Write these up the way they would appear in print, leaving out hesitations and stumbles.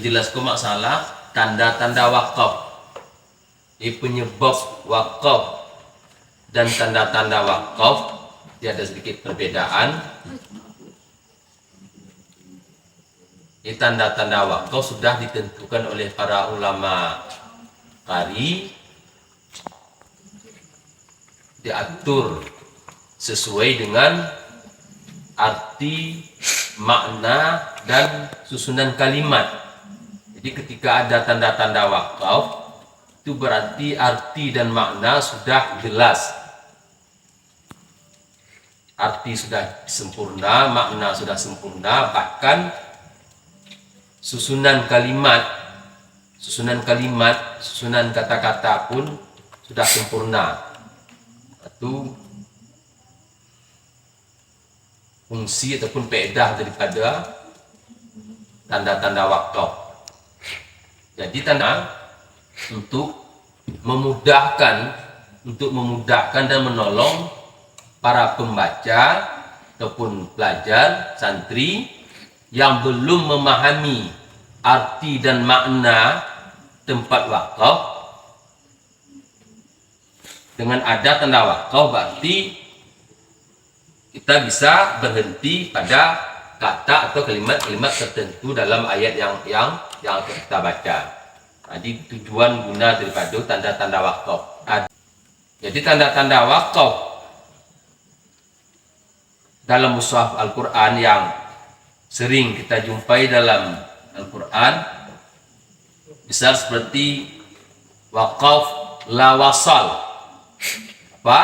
dijelaskan masalah tanda-tanda wakaf. Penyebab wakaf dan tanda-tanda wakaf dia ada sedikit perbedaan. Tanda-tanda wakaf sudah ditentukan oleh para ulama qari, diatur sesuai dengan arti, makna, dan susunan kalimat. Jadi ketika ada tanda-tanda wakaf, itu berarti arti dan makna sudah jelas. Arti sudah sempurna, makna sudah sempurna, bahkan susunan kalimat, susunan kata-kata pun sudah sempurna. Itu fungsi ataupun faedah daripada tanda-tanda wakaf. Jadi tanda untuk memudahkan dan menolong para pembaca ataupun pelajar santri yang belum memahami arti dan makna tempat wakaf. Dengan ada tanda wakaf berarti kita bisa berhenti pada kata atau kalimat-kalimat tertentu dalam ayat yang kita baca. Jadi tujuan guna daripada tanda-tanda wakaf. Jadi tanda-tanda wakaf dalam mushaf Al-Quran yang sering kita jumpai dalam Al-Quran, misal seperti wakaf la wasal. Apa?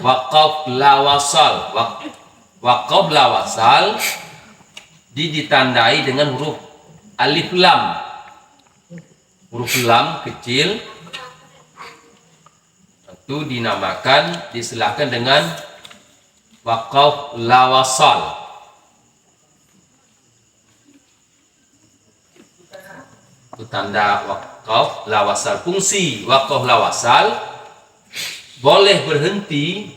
Wakaf la wasal. Wakaf la wasal ditandai dengan huruf alif lam. Huruf lam kecil itu dinamakan, disilahkan dengan wakaf la wasal. Itu tanda wakaf la wasal. Fungsi wakaf la wasal boleh berhenti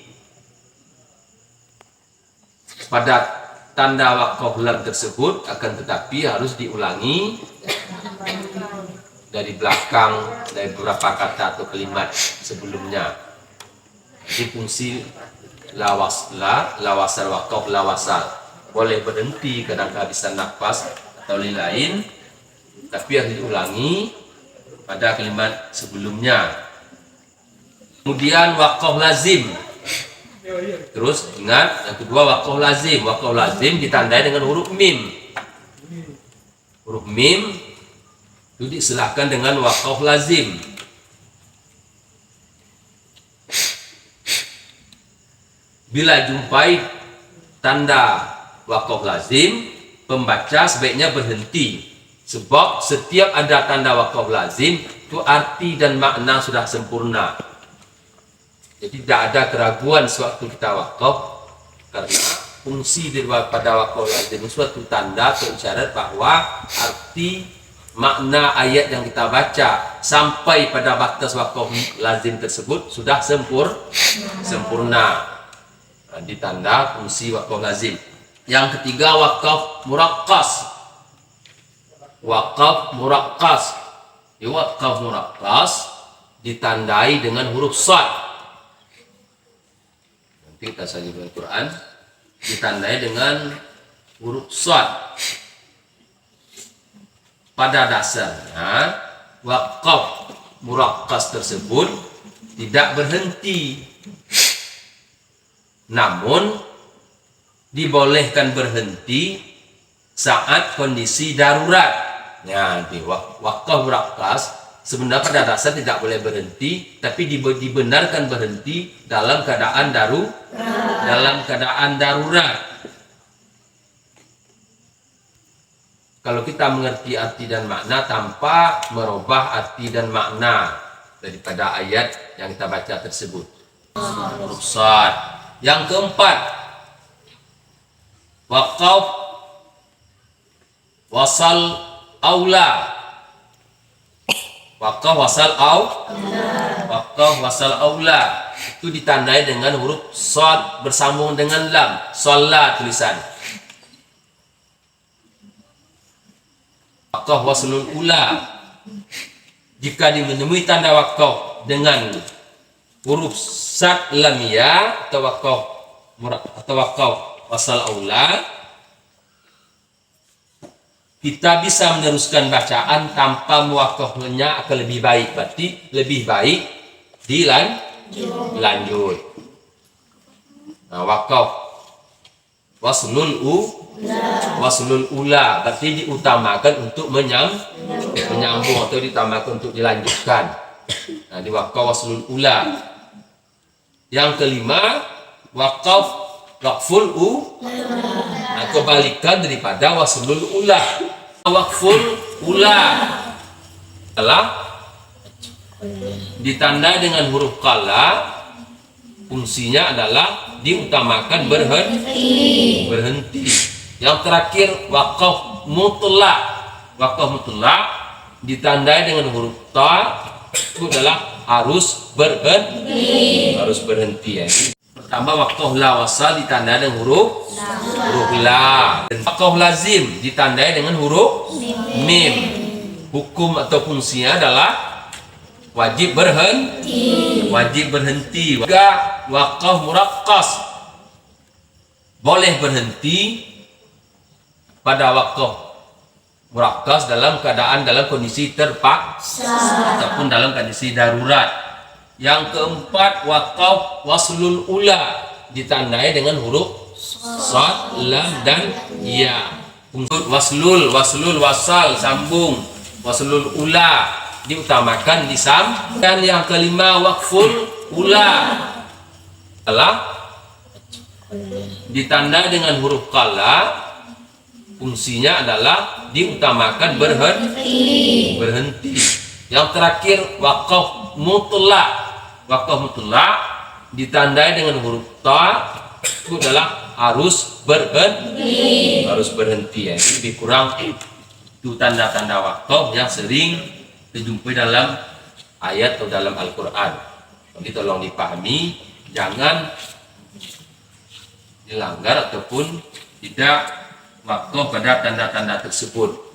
pada tanda wakaf lam tersebut, akan tetapi harus diulangi dari belakang, dari beberapa kata atau kalimat sebelumnya. Jadi fungsi la wasal, wakaf la wasal boleh berhenti kadang kehabisan nafas atau lain-lain, tapi harus diulangi pada kalimat sebelumnya. Kemudian wakaf lazim. Terus ingat yang kedua wakaf lazim. Wakaf lazim ditandai dengan huruf mim. Huruf mim itu disilahkan dengan wakaf lazim. Bila jumpai tanda wakaf lazim, pembaca sebaiknya berhenti. Sebab setiap ada tanda wakaf lazim, itu arti dan makna sudah sempurna. Jadi tidak ada keraguan sewaktu kita wakaf, karena fungsi daripada wakaf lazim suatu tanda atau isyarat bahwa arti makna ayat yang kita baca sampai pada batas wakaf lazim tersebut sudah sempurna. Ditanda fungsi wakaf lazim. Yang ketiga wakaf muraqqas. Wakaf muraqqas. Wakaf muraqqas ditandai dengan huruf shad. Kita saja Al-Quran ditandai dengan huruf shad. Pada dasarnya wakaf muraqqas tersebut tidak berhenti, namun dibolehkan berhenti saat kondisi darurat. Ya, di wakaf muraqqas sebenarnya pada dasar tidak boleh berhenti, tapi dibenarkan berhenti dalam keadaan darurat. Kalau kita mengerti arti dan makna tanpa merubah arti dan makna daripada ayat yang kita baca tersebut. Huruf shad. Yang keempat, wakaf wasal aula. Wakaf wasal aula itu ditandai dengan huruf shad bersambung dengan lam. Shalla tulisan. wakaf waslul ula. Jika menemui tanda wakaf dengan huruf sad lam ya atau wakaf wasal aula, kita bisa meneruskan bacaan tanpa muwakafnya akan lebih baik. Berarti lebih baik dilanjut. Nah, wakaf waslul ula berarti diutamakan untuk menyambung atau ditambahkan untuk dilanjutkan. Nah, di wakaf waslul ula. Yang kelima, wakful nah, kebalikan daripada waslul ula. Wakful ula adalah ditandai dengan huruf qala, fungsinya adalah diutamakan berhenti. Yang terakhir, wakaf mutlak. Wakaf mutlak ditandai dengan huruf ta, itu adalah harus berhenti ya. Pertama, wakaf la wasal ditandai dengan huruf la. Dan wakaf lazim ditandai dengan huruf mim. Hukum atau fungsinya adalah wajib berhenti. Juga wakaf muraqqas boleh berhenti pada wakaf muraqqas dalam kondisi terpaksa ataupun dalam kondisi darurat. Yang keempat, wakaf waslul ula ditandai dengan huruf shad, lam, dan ya. Waslul, wasal, sambung. Waslul ula diutamakan dan yang kelima, wakful ula adalah ditandai dengan huruf qala, fungsinya adalah diutamakan berhenti. Yang terakhir, wakaf mutlak. Wakaf mutlak ditandai dengan huruf ta, itu adalah harus berhenti ya. Lebih kurang itu tanda-tanda wakaf yang sering dijumpai dalam ayat atau dalam Al-Quran. Jadi tolong dipahami, jangan dilanggar ataupun tidak wakaf pada tanda-tanda tersebut.